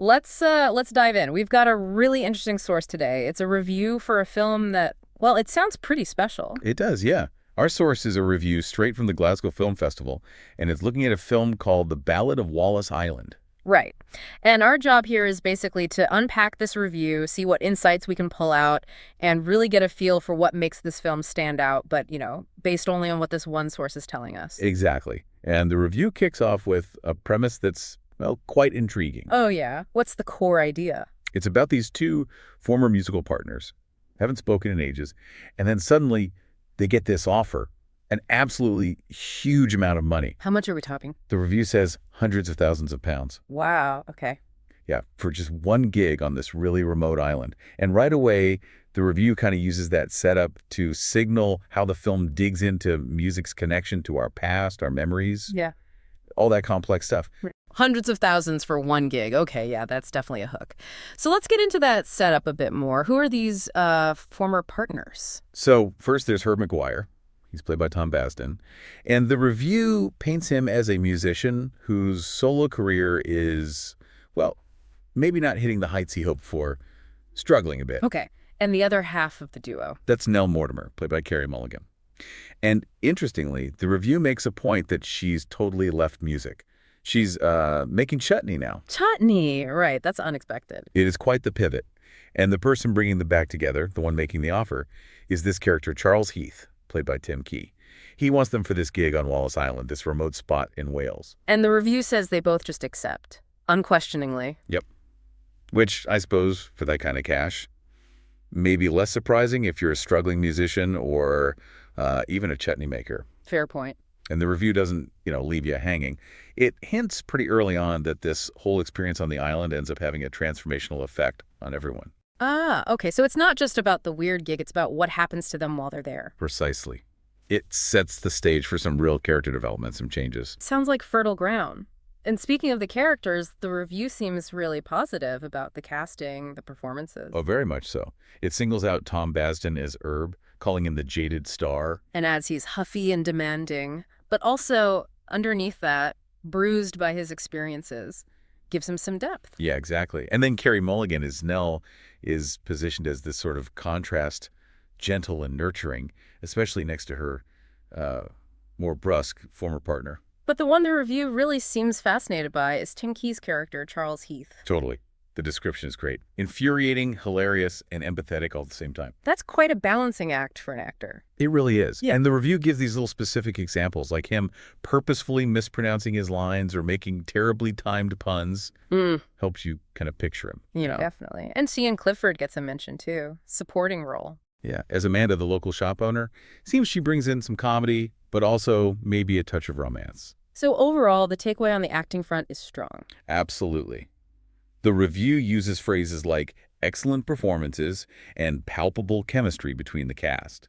Let's dive in. We've got a really interesting source today. It's a review for a film that, well, it sounds pretty special. It does, yeah. Our source is a review straight from the Glasgow Film Festival, and it's looking at a film called The Ballad of Wallis Island. Right. And our job here is basically to unpack this review, see what insights we can pull out, and really get a feel for what makes this film stand out, but, based only on what this one source is telling us. Exactly. And the review kicks off with a premise that's, well, quite intriguing. Oh, yeah. What's the core idea? It's about these two former musical partners, haven't spoken in ages, and then suddenly they get this offer, an absolutely huge amount of money. How much are we talking? The review says hundreds of thousands of pounds. Wow. Okay. Yeah, for just one gig on this really remote island. And right away, the review kind of uses that setup to signal how the film digs into music's connection to our past, our memories, Yeah. all that complex stuff. Hundreds of thousands for one gig. Okay, yeah, that's definitely a hook. So let's get into that setup a bit more. Who are these former partners? So first there's Herb McGuire. He's played by Tom Basden. And the review paints him as a musician whose solo career is, well, maybe not hitting the heights he hoped for, struggling a bit. Okay. And the other half of the duo? That's Nell Mortimer, played by Carey Mulligan. And interestingly, the review makes a point that she's totally left music. She's making chutney now. Chutney, right. That's unexpected. It is quite the pivot. And the person bringing them back together, the one making the offer, is this character, Charles Heath, played by Tim Key. He wants them for this gig on Wallis Island, this remote spot in Wales. And the review says they both just accept, unquestioningly. Yep. Which, I suppose, for that kind of cash, may be less surprising if you're a struggling musician or even a chutney maker. Fair point. And the review doesn't, leave you hanging. It hints pretty early on that this whole experience on the island ends up having a transformational effect on everyone. Ah, okay. So it's not just about the weird gig. It's about what happens to them while they're there. Precisely. It sets the stage for some real character development, some changes. Sounds like fertile ground. And speaking of the characters, the review seems really positive about the casting, the performances. Oh, very much so. It singles out Tom Basden as Herb, calling him the jaded star. And as he's huffy and demanding, but also, underneath that, bruised by his experiences, gives him some depth. Yeah, exactly. And then Carey Mulligan as Nell is positioned as this sort of contrast, gentle and nurturing, especially next to her more brusque former partner. But the one the review really seems fascinated by is Tim Key's character, Charles Heath. Totally. The description is great. Infuriating, hilarious, and empathetic all at the same time. That's quite a balancing act for an actor. It really is. Yeah. And the review gives these little specific examples, like him purposefully mispronouncing his lines or making terribly timed puns. Helps you kind of picture him. Definitely. And Cian Clifford gets a mention, too. Supporting role. Yeah. As Amanda, the local shop owner, seems she brings in some comedy, but also maybe a touch of romance. So overall, the takeaway on the acting front is strong. Absolutely. The review uses phrases like excellent performances and palpable chemistry between the cast.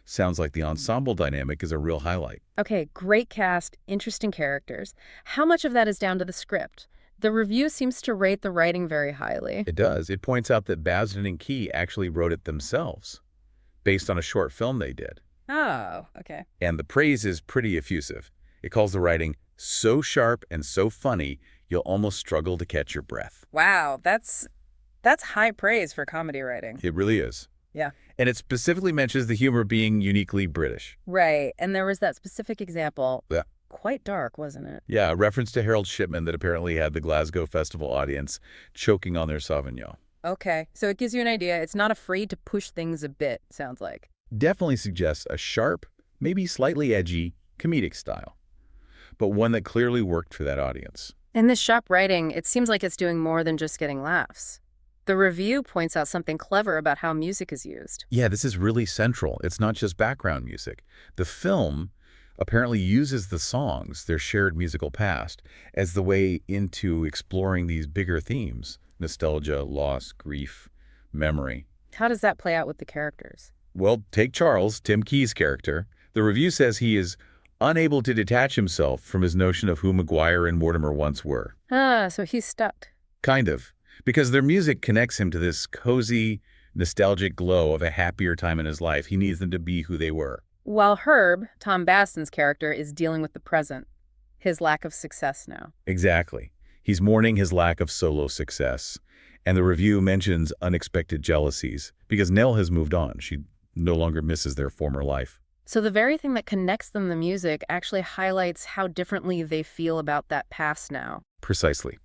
Sounds like the ensemble dynamic is a real highlight. Okay, great cast, interesting characters. How much of that is down to the script? The review seems to rate the writing very highly. It does. It points out that Basden and Key actually wrote it themselves, based on a short film they did. Oh, okay. And the praise is pretty effusive. It calls the writing so sharp and so funny, you'll almost struggle to catch your breath. Wow, that's high praise for comedy writing. It really is. Yeah. And it specifically mentions the humor being uniquely British. Right, and there was that specific example. Yeah. Quite dark, wasn't it? Yeah, a reference to Harold Shipman that apparently had the Glasgow Festival audience choking on their Sauvignon. Okay, so it gives you an idea. It's not afraid to push things a bit, sounds like. Definitely suggests a sharp, maybe slightly edgy, comedic style, but one that clearly worked for that audience. In this sharp writing, it seems like it's doing more than just getting laughs. The review points out something clever about how music is used. Yeah, this is really central. It's not just background music. The film apparently uses the songs, their shared musical past, as the way into exploring these bigger themes: nostalgia, loss, grief, memory. How does that play out with the characters? Well, take Charles, Tim Key's character. The review says he is unable to detach himself from his notion of who McGuire and Mortimer once were. Ah, so he's stuck. Kind of. Because their music connects him to this cozy, nostalgic glow of a happier time in his life. He needs them to be who they were. While Herb, Tom Basden's character, is dealing with the present, his lack of success now. Exactly. He's mourning his lack of solo success. And the review mentions unexpected jealousies because Nell has moved on. She no longer misses their former life. So the very thing that connects them to music actually highlights how differently they feel about that past now. Precisely.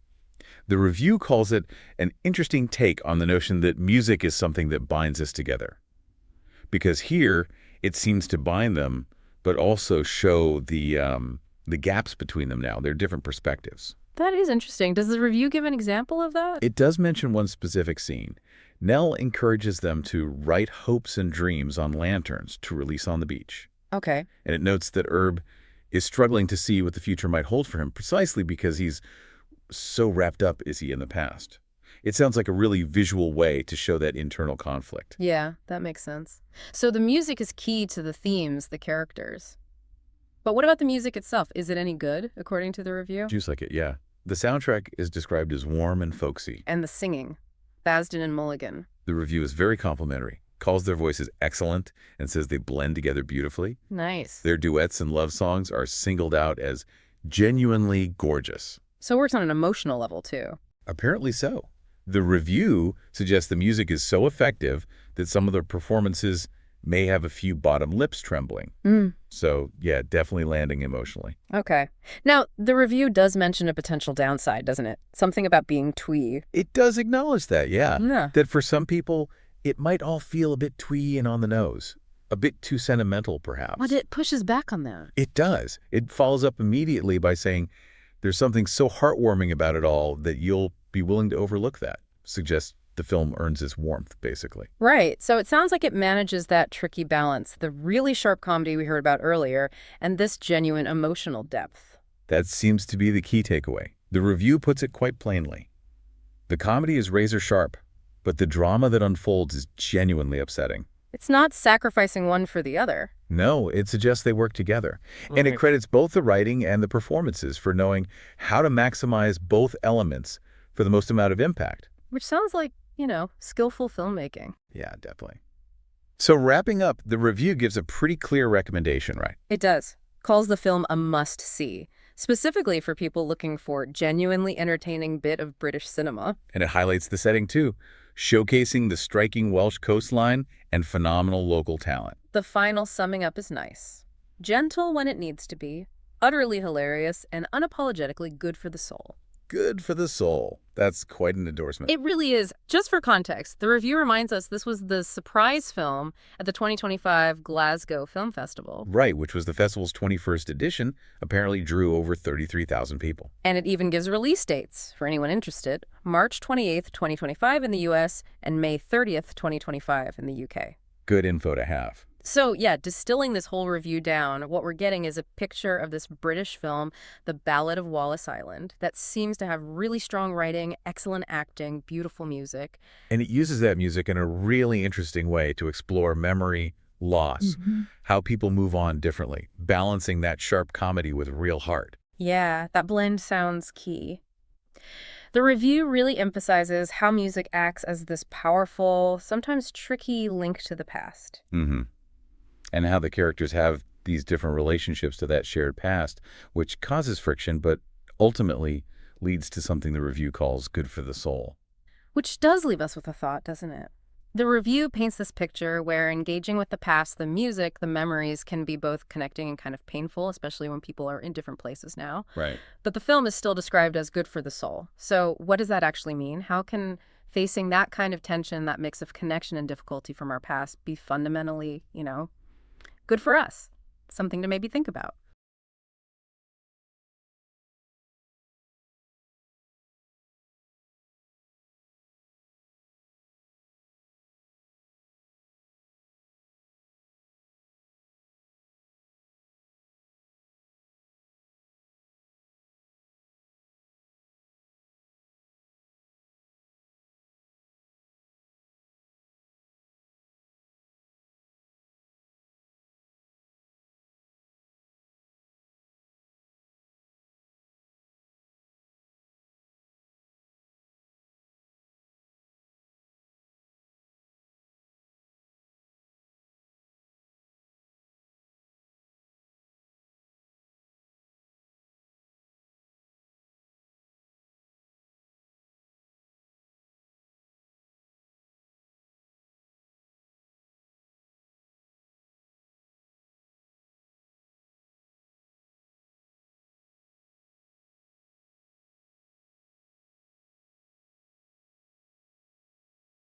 The review calls it an interesting take on the notion that music is something that binds us together. Because here, it seems to bind them, but also show the gaps between them now. They're different perspectives. That is interesting. Does the review give an example of that? It does mention one specific scene. Nell encourages them to write hopes and dreams on lanterns to release on the beach. Okay. And it notes that Herb is struggling to see what the future might hold for him precisely because he's so wrapped up is he in the past. It sounds like a really visual way to show that internal conflict. Yeah, that makes sense. So the music is key to the themes, the characters. But what about the music itself? Is it any good, according to the review? Juice like it, yeah. The soundtrack is described as warm and folksy. And the singing, Basden and Mulligan. The review is very complimentary, calls their voices excellent, and says they blend together beautifully. Nice. Their duets and love songs are singled out as genuinely gorgeous. So it works on an emotional level, too. Apparently so. The review suggests the music is so effective that some of the performances may have a few bottom lips trembling. So, yeah, definitely landing emotionally. Okay. Now, the review does mention a potential downside, doesn't it? Something about being twee. It does acknowledge that, yeah. Yeah. That for some people, it might all feel a bit twee and on the nose. A bit too sentimental, perhaps. But it pushes back on that. It does. It follows up immediately by saying there's something so heartwarming about it all that you'll be willing to overlook that. Suggests the film earns its warmth, basically. Right. So it sounds like it manages that tricky balance, the really sharp comedy we heard about earlier, and this genuine emotional depth. That seems to be the key takeaway. The review puts it quite plainly. The comedy is razor sharp, but the drama that unfolds is genuinely upsetting. It's not sacrificing one for the other. No, it suggests they work together. And it credits both the writing and the performances for knowing how to maximize both elements for the most amount of impact. Which sounds like, skillful filmmaking. Yeah, definitely. So wrapping up, the review gives a pretty clear recommendation, right? It does. Calls the film a must-see, specifically for people looking for genuinely entertaining bit of British cinema. And it highlights the setting, too, showcasing the striking Welsh coastline and phenomenal local talent. The final summing up is nice. Gentle when it needs to be, utterly hilarious, and unapologetically good for the soul. Good for the soul. That's quite an endorsement. It really is. Just for context, the review reminds us this was the surprise film at the 2025 Glasgow Film Festival. Right, which was the festival's 21st edition, apparently drew over 33,000 people. And it even gives release dates, for anyone interested, March 28th, 2025 in the US and May 30th, 2025 in the UK. Good info to have. So, yeah, distilling this whole review down, what we're getting is a picture of this British film, The Ballad of Wallis Island, that seems to have really strong writing, excellent acting, beautiful music. And it uses that music in a really interesting way to explore memory, loss, how people move on differently, balancing that sharp comedy with real heart. Yeah, that blend sounds key. The review really emphasizes how music acts as this powerful, sometimes tricky link to the past. And how the characters have these different relationships to that shared past, which causes friction, but ultimately leads to something the review calls good for the soul. Which does leave us with a thought, doesn't it? The review paints this picture where engaging with the past, the music, the memories can be both connecting and kind of painful, especially when people are in different places now. Right. But the film is still described as good for the soul. So what does that actually mean? How can facing that kind of tension, that mix of connection and difficulty from our past be fundamentally, good for us? Something to maybe think about.